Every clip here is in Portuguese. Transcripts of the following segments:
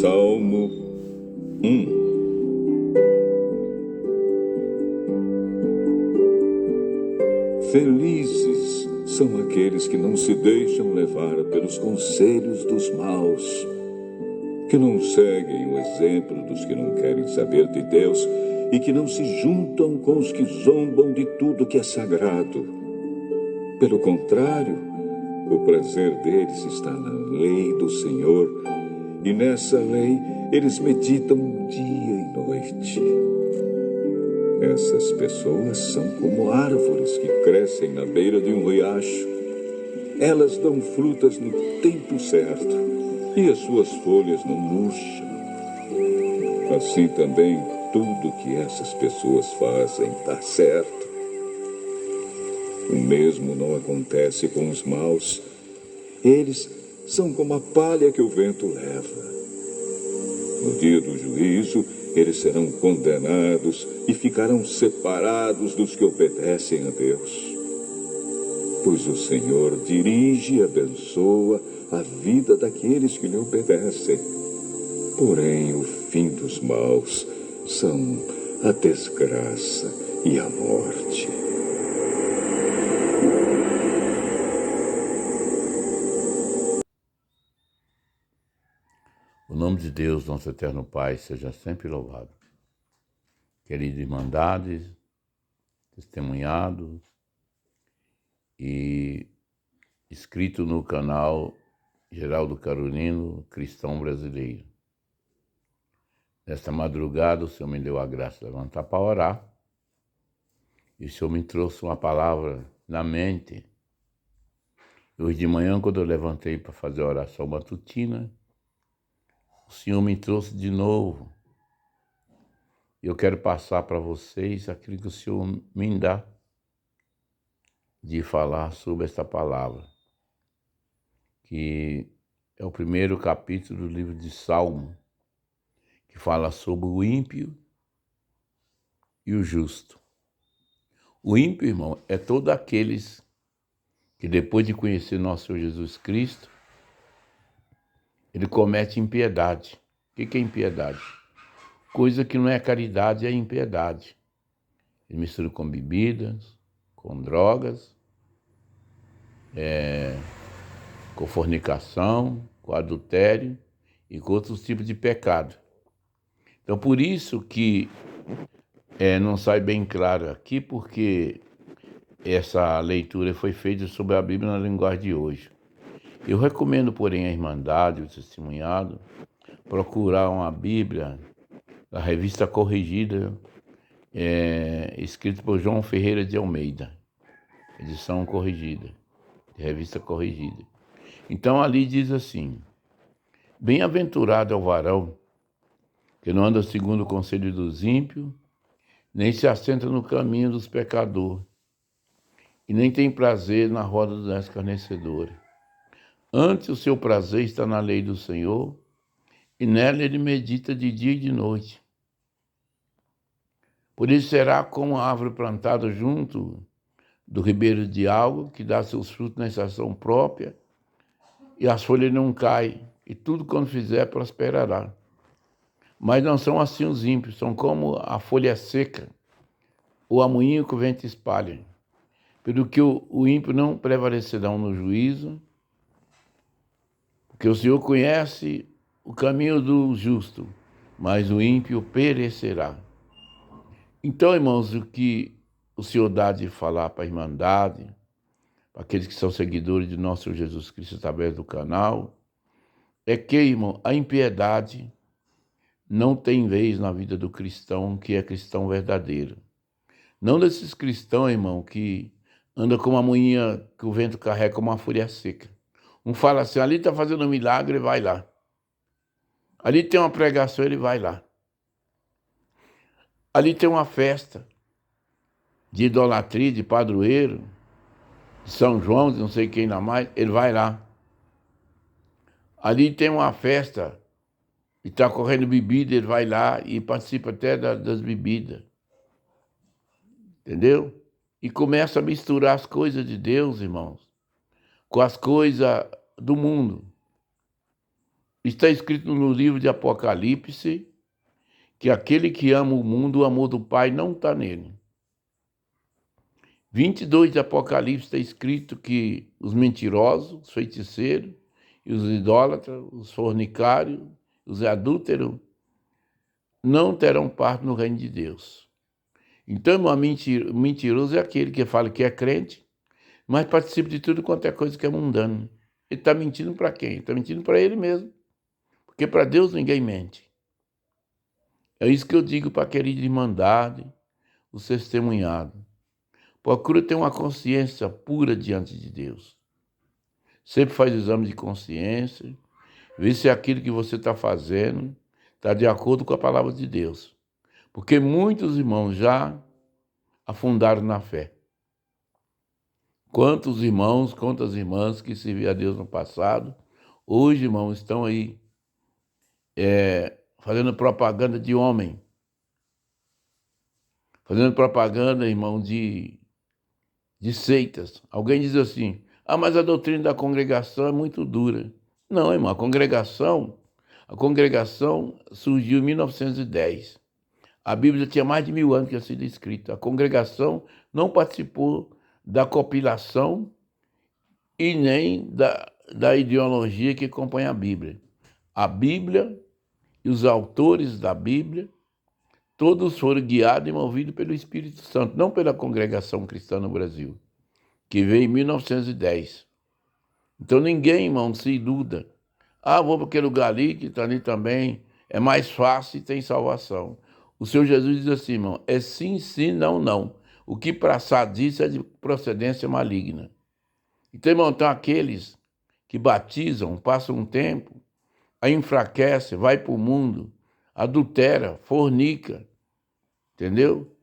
Salmo 1. Felizes são aqueles que não se deixam levar pelos conselhos dos maus, que não seguem o exemplo dos que não querem saber de Deus e que não se juntam com os que zombam de tudo que é sagrado. Pelo contrário, o prazer deles está na lei do Senhor, e nessa lei eles meditam dia e noite. Essas pessoas são como árvores que crescem na beira de um riacho. Elas dão frutas no tempo certo, e as suas folhas não murcham. Assim também, tudo que essas pessoas fazem dá certo. O mesmo não acontece com os maus. Eles são como a palha que o vento leva. No dia do juízo, eles serão condenados e ficarão separados dos que obedecem a Deus. Pois o Senhor dirige e abençoa a vida daqueles que lhe obedecem. Porém, o fim dos maus são a desgraça e a morte. O nome de Deus, nosso eterno Pai, seja sempre louvado. Queridas irmandades, testemunhados e inscrito no canal Geraldo Carolino, Cristão Brasileiro. Nesta madrugada, o Senhor me deu a graça de levantar para orar. E o Senhor me trouxe uma palavra na mente. Hoje de manhã, quando eu levantei para fazer a oração matutina, o Senhor me trouxe de novo. Eu quero passar para vocês aquilo que o Senhor me dá de falar sobre esta palavra, que é o primeiro capítulo do livro de Salmo, que fala sobre o ímpio e o justo. O ímpio, irmão, é todos aqueles que depois de conhecer nosso Senhor Jesus Cristo, ele comete impiedade. O que é impiedade? Coisa que não é caridade, é impiedade. Ele mistura com bebidas, com drogas, com fornicação, com adultério e com outros tipos de pecado. Então, por isso que não sai bem claro aqui, porque essa leitura foi feita sobre a Bíblia na linguagem de hoje. Eu recomendo, porém, a Irmandade, o testemunhado, procurar uma Bíblia, a Revista Corrigida, escrita por João Ferreira de Almeida, edição corrigida, Revista Corrigida. Então ali diz assim: bem-aventurado é o varão que não anda segundo o conselho dos ímpios, nem se assenta no caminho dos pecadores, e nem tem prazer na roda dos escarnecedores. Antes o seu prazer está na lei do Senhor, e nela ele medita de dia e de noite. Por isso será como a árvore plantada junto do ribeiro de água, que dá seus frutos na estação própria, e as folhas não caem, e tudo quanto fizer prosperará. Mas não são assim os ímpios, são como a folha seca, ou a moinho que o vento espalha. Pelo que o ímpio não prevalecerão no juízo, porque o Senhor conhece o caminho do justo, mas o ímpio perecerá. Então, irmãos, o que o Senhor dá de falar para a Irmandade, para aqueles que são seguidores de nosso Senhor Jesus Cristo através do canal, é que, irmão, a impiedade não tem vez na vida do cristão que é cristão verdadeiro. Não desses cristãos, irmão, que anda como uma moinha que o vento carrega como uma folha seca. Um fala assim, ali está fazendo um milagre, ele vai lá. Ali tem uma pregação, ele vai lá. Ali tem uma festa de idolatria, de padroeiro, de São João, de não sei quem lá mais, ele vai lá. Ali tem uma festa e está correndo bebida, ele vai lá e participa até das bebidas. Entendeu? E começa a misturar as coisas de Deus, irmãos, com as coisas do mundo. Está escrito no livro de Apocalipse que aquele que ama o mundo, o amor do Pai não está nele. 22 de Apocalipse está escrito que os mentirosos, os feiticeiros, e os idólatras, os fornicários, os adúlteros, não terão parte no reino de Deus. Então, irmão, mentiroso é aquele que fala que é crente, mas participa de tudo quanto é coisa que é mundano. Ele está mentindo para quem? Ele está mentindo para ele mesmo. Porque para Deus ninguém mente. É isso que eu digo para a querida irmandade, os testemunhados. Procura ter uma consciência pura diante de Deus. Sempre faz exame de consciência, vê se aquilo que você está fazendo está de acordo com a palavra de Deus. Porque muitos irmãos já afundaram na fé. Quantos irmãos, quantas irmãs que serviam a Deus no passado, hoje, irmãos, estão aí fazendo propaganda de homem. Fazendo propaganda, irmão, de seitas. Alguém diz assim, mas a doutrina da congregação é muito dura. Não, irmão, a congregação surgiu em 1910. A Bíblia tinha mais de 1000 anos que tinha sido escrita. A congregação não participou da compilação e nem da ideologia que compõe a Bíblia. A Bíblia e os autores da Bíblia, todos foram guiados e movidos pelo Espírito Santo, não pela congregação cristã no Brasil, que veio em 1910. Então ninguém, irmão, se iluda. Vou para aquele lugar ali, que está ali também, é mais fácil e tem salvação. O Senhor Jesus diz assim, irmão, é sim, sim, não, não. O que passar disso é de procedência maligna. Então, irmão, então aqueles que batizam, passam um tempo, aí enfraquece, vai para o mundo, adultera, fornica, entendeu?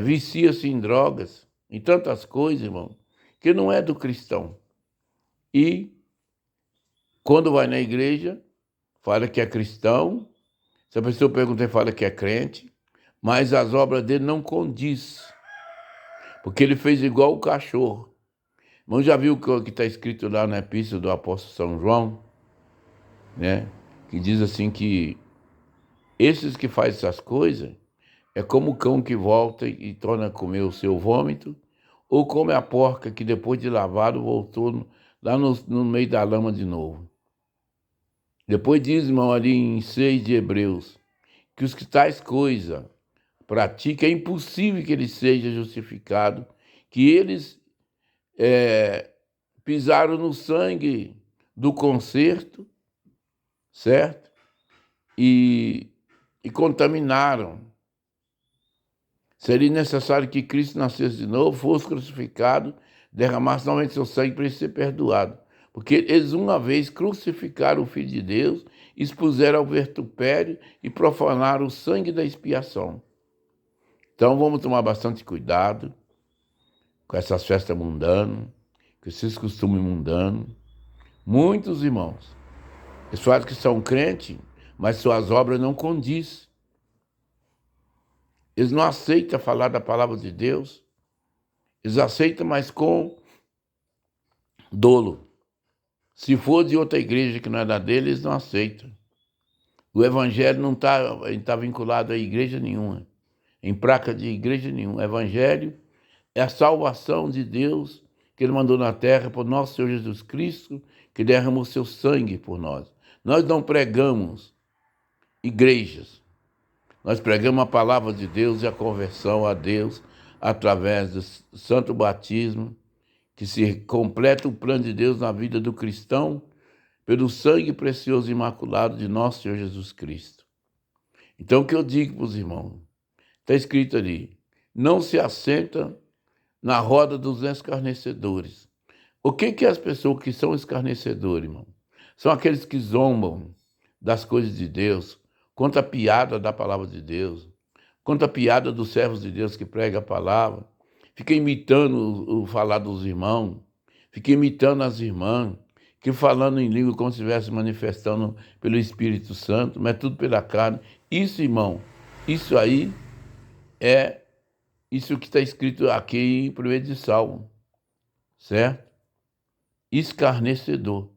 Vicia-se em drogas, em tantas coisas, irmão, que não é do cristão. E quando vai na igreja, fala que é cristão, se a pessoa pergunta, ele fala que é crente, mas as obras dele não condiz, porque ele fez igual o cachorro. Irmão, já viu o que está escrito lá na epístola do apóstolo São João, né? Que diz assim que esses que fazem essas coisas é como o cão que volta e torna a comer o seu vômito, ou como a porca que depois de lavado voltou lá no meio da lama de novo. Depois diz, irmão, ali em 6 de Hebreus, que os que tais coisas praticam, é impossível que eles sejam justificados, que eles pisaram no sangue do concerto, certo? E contaminaram. Seria necessário que Cristo nascesse de novo, fosse crucificado, derramasse novamente seu sangue para ele ser perdoado. Porque eles uma vez crucificaram o Filho de Deus, expuseram ao vitupério e profanaram o sangue da expiação. Então vamos tomar bastante cuidado com essas festas mundanas, com esses costumes mundanos. Muitos irmãos, eles falam que são crentes, mas suas obras não condizem. Eles não aceitam falar da palavra de Deus. Eles aceitam, mas com dolo. Se for de outra igreja que não é da dele, eles não aceitam. O evangelho não está vinculado a igreja nenhuma, em placa de igreja nenhuma. O evangelho é a salvação de Deus que ele mandou na terra por nosso Senhor Jesus Cristo, que derramou seu sangue por nós. Nós não pregamos igrejas. Nós pregamos a palavra de Deus e a conversão a Deus através do santo batismo, que se completa o plano de Deus na vida do cristão pelo sangue precioso e imaculado de nosso Senhor Jesus Cristo. Então o que eu digo para os irmãos? Está escrito ali, não se assenta na roda dos escarnecedores. O que é as pessoas que são escarnecedores, irmão? São aqueles que zombam das coisas de Deus, conta a piada da palavra de Deus, conta a piada dos servos de Deus que pregam a palavra, fica imitando o falar dos irmãos, fica imitando as irmãs, que falando em língua como se estivesse manifestando pelo Espírito Santo, mas tudo pela carne. Isso, irmão, isso aí é isso que está escrito aqui em 1 de Salmo, certo? Escarnecedor.